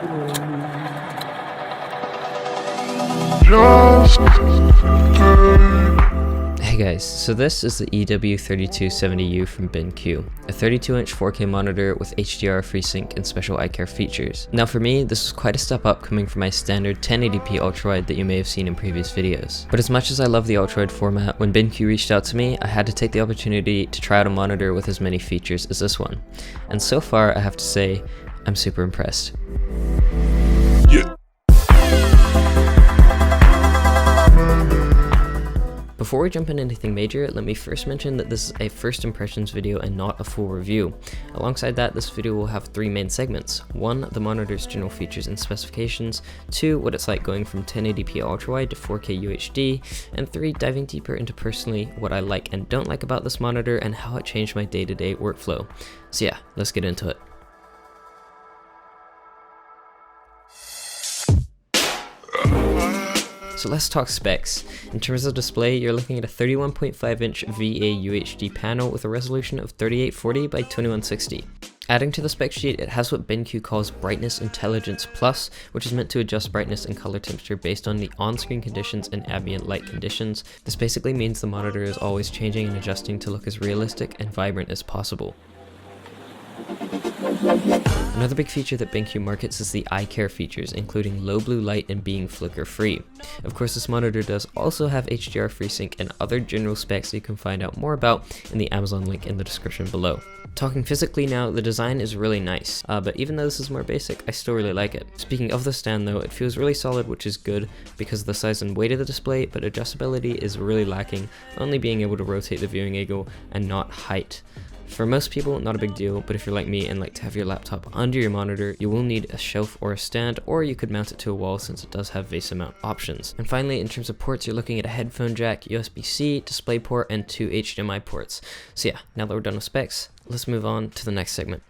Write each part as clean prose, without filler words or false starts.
Hey guys, so this is the EW3270U from BENQ, a 32-inch 4K monitor with HDR, FreeSync, and special eye care features. Now for me, this was quite a step up coming from my standard 1080p ultrawide that you may have seen in previous videos. But as much as I love the ultrawide format, when BENQ reached out to me, I had to take the opportunity to try out a monitor with as many features as this one. And so far, I have to say, I'm super impressed. Before we jump into anything major, let me first mention that this is a first impressions video and not a full review. Alongside that, this video will have three main segments. 1, the monitor's general features and specifications. 2, what it's like going from 1080p ultrawide to 4K UHD. And 3, diving deeper into personally what I like and don't like about this monitor and how it changed my day-to-day workflow. So yeah, let's get into it. So let's talk specs. In terms of display, you're looking at a 31.5-inch VA UHD panel with a resolution of 3840 by 2160. Adding to the spec sheet, it has what BENQ calls Brightness Intelligence Plus, which is meant to adjust brightness and color temperature based on the on-screen conditions and ambient light conditions. This basically means the monitor is always changing and adjusting to look as realistic and vibrant as possible. Another big feature that BENQ markets is the eye care features, including low blue light and being flicker free. Of course, this monitor does also have HDR, FreeSync, and other general specs that you can find out more about in the Amazon link in the description below. Talking physically now, the design is really nice, but even though this is more basic, I still really like it. Speaking of the stand though, it feels really solid, which is good because of the size and weight of the display, but adjustability is really lacking, only being able to rotate the viewing angle and not height. For most people, not a big deal, but if you're like me and like to have your laptop under your monitor, you will need a shelf or a stand, or you could mount it to a wall since it does have VESA mount options. And finally, in terms of ports, you're looking at a headphone jack, USB-C, DisplayPort, and 2 HDMI ports. So yeah, now that we're done with specs, let's move on to the next segment.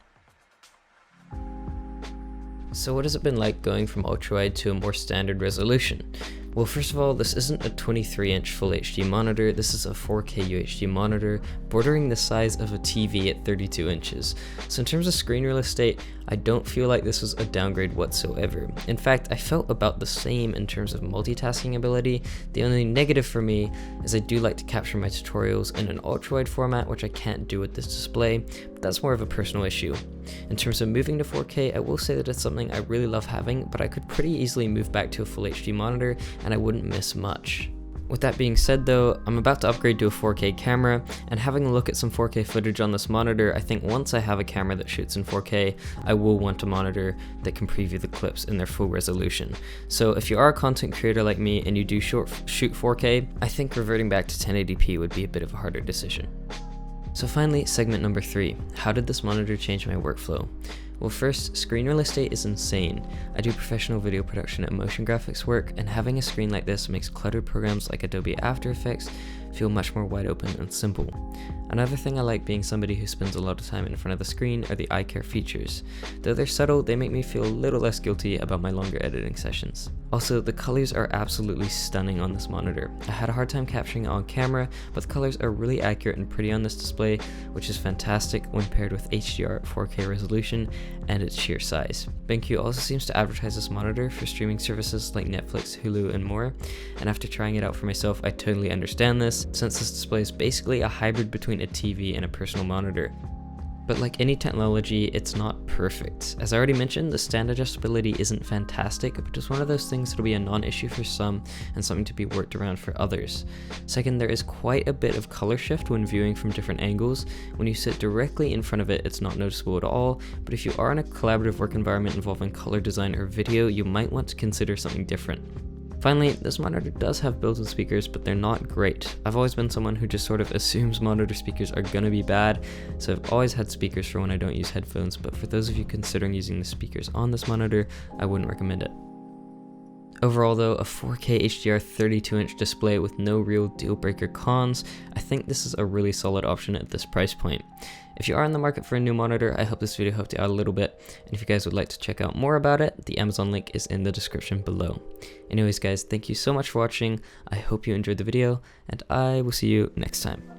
So what has it been like going from ultrawide to a more standard resolution? Well, first of all, this isn't a 23-inch Full HD monitor, this is a 4K UHD monitor, bordering the size of a TV at 32 inches. So in terms of screen real estate, I don't feel like this was a downgrade whatsoever. In fact, I felt about the same in terms of multitasking ability. The only negative for me is I do like to capture my tutorials in an ultrawide format, which I can't do with this display, but that's more of a personal issue. In terms of moving to 4K, I will say that it's something I really love having, but I could pretty easily move back to a Full HD monitor and I wouldn't miss much. With that being said though, I'm about to upgrade to a 4K camera, and having a look at some 4K footage on this monitor, I think once I have a camera that shoots in 4K, I will want a monitor that can preview the clips in their full resolution. So if you are a content creator like me and you do shoot 4K, I think reverting back to 1080p would be a bit of a harder decision. So finally, segment number 3. How did this monitor change my workflow? Well, first, screen real estate is insane. I do professional video production and motion graphics work, and having a screen like this makes cluttered programs like Adobe After Effects feel much more wide open and simple. Another thing I like being somebody who spends a lot of time in front of the screen are the eye care features. Though they're subtle, they make me feel a little less guilty about my longer editing sessions. Also, the colors are absolutely stunning on this monitor. I had a hard time capturing it on camera, but the colors are really accurate and pretty on this display, which is fantastic when paired with HDR 4K resolution and its sheer size. BENQ also seems to advertise this monitor for streaming services like Netflix, Hulu, and more, and after trying it out for myself, I totally understand this, since this display is basically a hybrid between a TV and a personal monitor. But like any technology, it's not perfect. As I already mentioned, the stand adjustability isn't fantastic, but it's one of those things that'll be a non-issue for some and something to be worked around for others. Second, there is quite a bit of color shift when viewing from different angles. When you sit directly in front of it, it's not noticeable at all, but if you are in a collaborative work environment involving color design or video, you might want to consider something different. Finally, this monitor does have built-in speakers, but they're not great. I've always been someone who just sort of assumes monitor speakers are gonna be bad, so I've always had speakers for when I don't use headphones, but for those of you considering using the speakers on this monitor, I wouldn't recommend it. Overall though, a 4K HDR 32-inch display with no real deal-breaker cons, I think this is a really solid option at this price point. If you are in the market for a new monitor, I hope this video helped you out a little bit, and if you guys would like to check out more about it, the Amazon link is in the description below. Anyways guys, thank you so much for watching, I hope you enjoyed the video, and I will see you next time.